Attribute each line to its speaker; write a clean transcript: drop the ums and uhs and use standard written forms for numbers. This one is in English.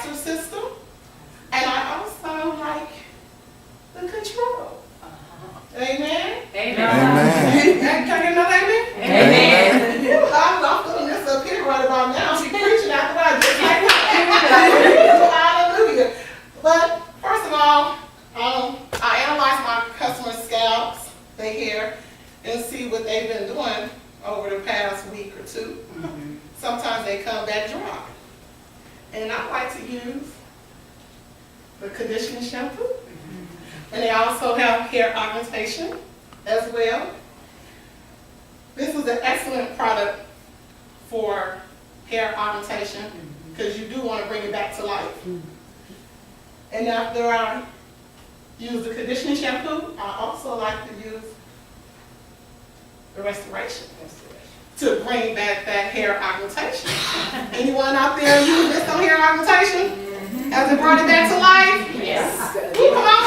Speaker 1: digestive system, and I also like the control. Amen?
Speaker 2: Amen.
Speaker 3: Amen.
Speaker 1: Can I get another amen?
Speaker 2: Amen.
Speaker 1: I'm feeling this up here right about now. She's preaching after I just like that. Hallelujah. But first of all, I analyze my customer scalps, their hair, and see what they've been doing over the past week or two. Sometimes they come back dry. And I like to use the conditioning shampoo. And they also have hair augmentation as well. This is an excellent product for hair augmentation because you do want to bring it back to life. And after I use the conditioning shampoo, I also like to use the restoration to bring back that hair augmentation. Anyone out there use this on hair augmentation? Has it brought it back to life?
Speaker 2: Yes.
Speaker 1: Come on,